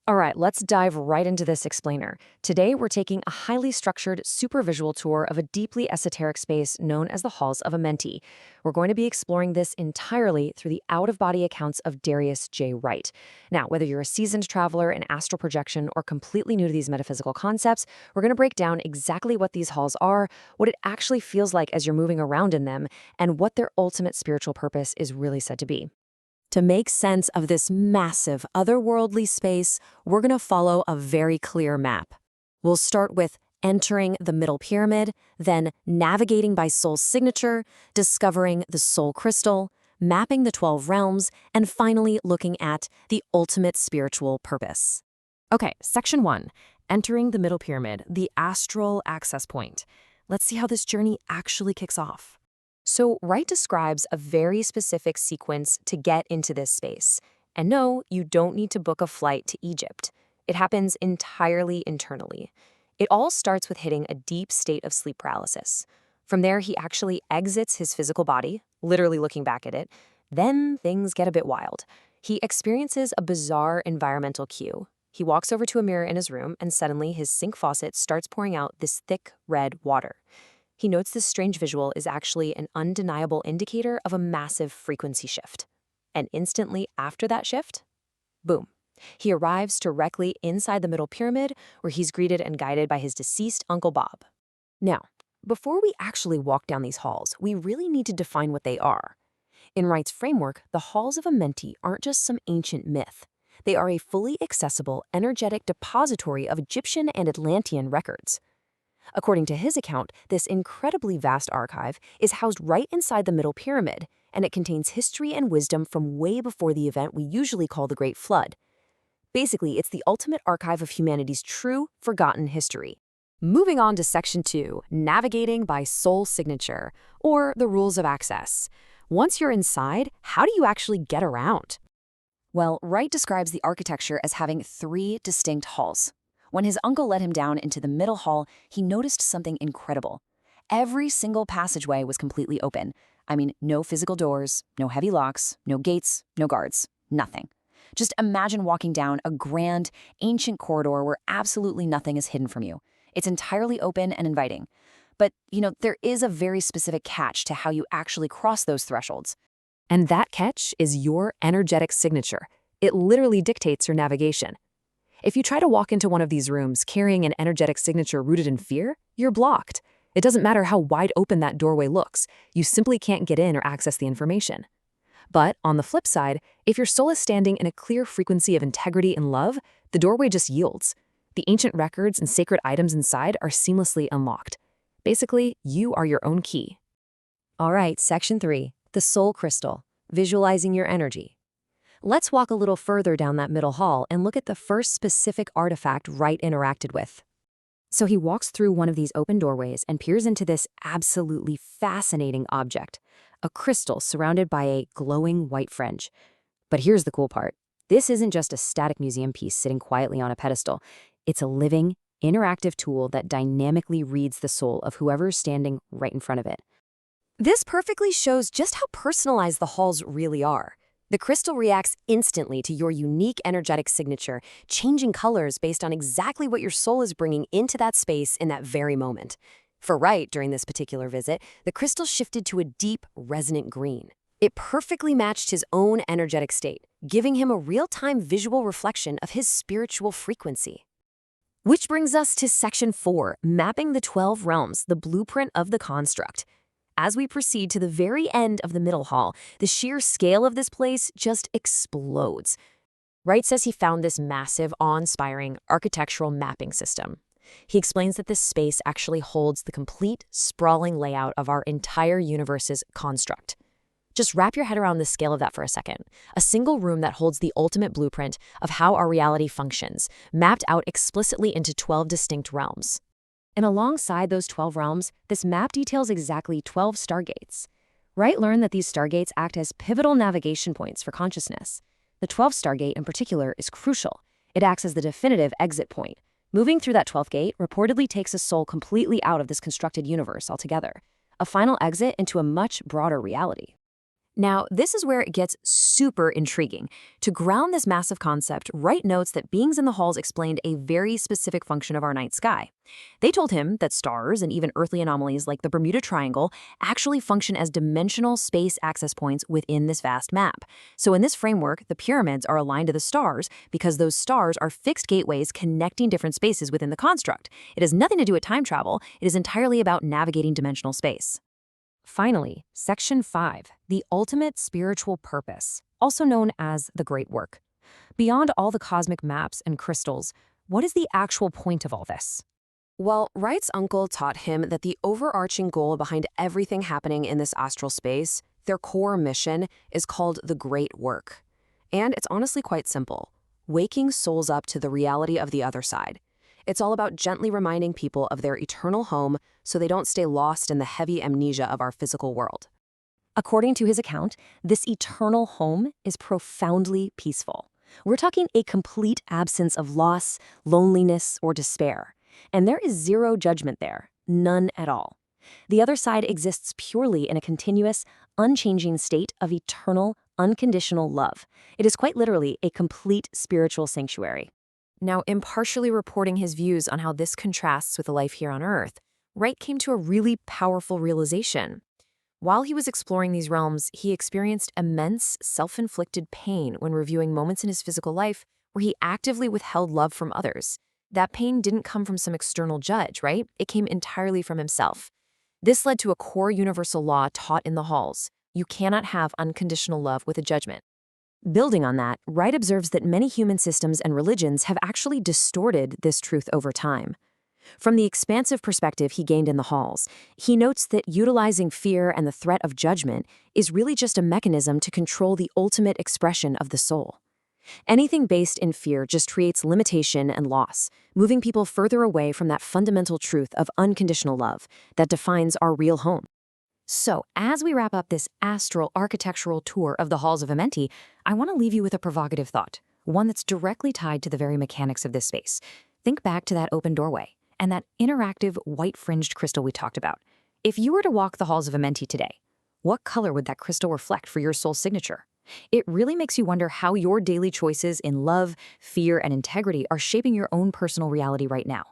All right, let's dive right into this explainer. Today, we're taking a highly structured, super visual tour of a deeply esoteric space known as the Halls of Amenti. We're going to be exploring this entirely through the out-of-body accounts of Darius J. Wright. Now, whether you're a seasoned traveler in astral projection or completely new to these metaphysical concepts, we're going to break down exactly what these halls are, what it actually feels like as you're moving around in them, and what their ultimate spiritual purpose is really said to be. To make sense of this massive, otherworldly space, we're going to follow a very clear map. We'll start with entering the middle pyramid, then navigating by soul signature, discovering the soul crystal, mapping the 12 realms, and finally looking at the ultimate spiritual purpose. Okay, section 1, entering the middle pyramid, the astral access point. Let's see how this journey actually kicks off. So Wright describes a very specific sequence to get into this space. And no, you don't need to book a flight to Egypt. It happens entirely internally. It all starts with hitting a deep state of sleep paralysis. From there, he actually exits his physical body, literally looking back at it. Then things get a bit wild. He experiences a bizarre environmental cue. He walks over to a mirror in his room, and suddenly his sink faucet starts pouring out this thick, red water. He notes this strange visual is actually an undeniable indicator of a massive frequency shift. And instantly after that shift, boom, he arrives directly inside the middle pyramid where he's greeted and guided by his deceased Uncle Bob. Now, before we actually walk down these halls, we really need to define what they are. In Wright's framework, the Halls of Amenti aren't just some ancient myth. They are a fully accessible, energetic depository of Egyptian and Atlantean records. According to his account, this incredibly vast archive is housed right inside the middle pyramid, and it contains history and wisdom from way before the event we usually call the Great Flood. Basically, it's the ultimate archive of humanity's true, forgotten history. Moving on to Section 2, Navigating by Soul Signature, or the Rules of Access. Once you're inside, how do you actually get around? Well, Wright describes the architecture as having 3 distinct halls. When his uncle led him down into the middle hall, he noticed something incredible. Every single passageway was completely open. I mean, no physical doors, no heavy locks, no gates, no guards, nothing. Just imagine walking down a grand, ancient corridor where absolutely nothing is hidden from you. It's entirely open and inviting. But, there is a very specific catch to how you actually cross those thresholds. And that catch is your energetic signature. It literally dictates your navigation. If you try to walk into one of these rooms carrying an energetic signature rooted in fear, you're blocked. It doesn't matter how wide open that doorway looks, you simply can't get in or access the information. But on the flip side, if your soul is standing in a clear frequency of integrity and love, the doorway just yields. The ancient records and sacred items inside are seamlessly unlocked. Basically, you are your own key. All right, Section 3, the Soul Crystal, visualizing your energy. Let's walk a little further down that middle hall and look at the first specific artifact Wright interacted with. So he walks through one of these open doorways and peers into this absolutely fascinating object, a crystal surrounded by a glowing white fringe. But here's the cool part. This isn't just a static museum piece sitting quietly on a pedestal. It's a living, interactive tool that dynamically reads the soul of whoever's standing right in front of it. This perfectly shows just how personalized the halls really are. The crystal reacts instantly to your unique energetic signature, changing colors based on exactly what your soul is bringing into that space in that very moment. For Wright, during this particular visit, the crystal shifted to a deep, resonant green. It perfectly matched his own energetic state, giving him a real-time visual reflection of his spiritual frequency. Which brings us to Section 4, Mapping the 12 Realms, the Blueprint of the Construct. As we proceed to the very end of the middle hall, the sheer scale of this place just explodes. Wright says he found this massive, awe-inspiring architectural mapping system. He explains that this space actually holds the complete, sprawling layout of our entire universe's construct. Just wrap your head around the scale of that for a second. A single room that holds the ultimate blueprint of how our reality functions, mapped out explicitly into 12 distinct realms. And alongside those 12 realms, this map details exactly 12 stargates. Wright learned that these stargates act as pivotal navigation points for consciousness. The 12th stargate in particular is crucial. It acts as the definitive exit point. Moving through that 12th gate reportedly takes a soul completely out of this constructed universe altogether, a final exit into a much broader reality. Now, this is where it gets super intriguing. To ground this massive concept, Wright notes that beings in the halls explained a very specific function of our night sky. They told him that stars and even earthly anomalies like the Bermuda Triangle actually function as dimensional space access points within this vast map. So in this framework, the pyramids are aligned to the stars because those stars are fixed gateways connecting different spaces within the construct. It has nothing to do with time travel. It is entirely about navigating dimensional space. Finally, Section 5, the ultimate spiritual purpose, also known as the Great Work. Beyond all the cosmic maps and crystals, what is the actual point of all this? Well, Wright's uncle taught him that the overarching goal behind everything happening in this astral space, their core mission, is called the Great Work. And it's honestly quite simple: waking souls up to the reality of the other side. It's all about gently reminding people of their eternal home so they don't stay lost in the heavy amnesia of our physical world. According to his account, this eternal home is profoundly peaceful. We're talking a complete absence of loss, loneliness, or despair. And there is zero judgment there, none at all. The other side exists purely in a continuous, unchanging state of eternal, unconditional love. It is quite literally a complete spiritual sanctuary. Now, impartially reporting his views on how this contrasts with the life here on Earth, Wright came to a really powerful realization. While he was exploring these realms, he experienced immense self-inflicted pain when reviewing moments in his physical life where he actively withheld love from others. That pain didn't come from some external judge, right? It came entirely from himself. This led to a core universal law taught in the halls: you cannot have unconditional love with a judgment. Building on that, Wright observes that many human systems and religions have actually distorted this truth over time. From the expansive perspective he gained in the halls, he notes that utilizing fear and the threat of judgment is really just a mechanism to control the ultimate expression of the soul. Anything based in fear just creates limitation and loss, moving people further away from that fundamental truth of unconditional love that defines our real home. So, as we wrap up this astral architectural tour of the Halls of Amenti, I want to leave you with a provocative thought, one that's directly tied to the very mechanics of this space. Think back to that open doorway and that interactive white-fringed crystal we talked about. If you were to walk the Halls of Amenti today, what color would that crystal reflect for your soul signature? It really makes you wonder how your daily choices in love, fear, and integrity are shaping your own personal reality right now.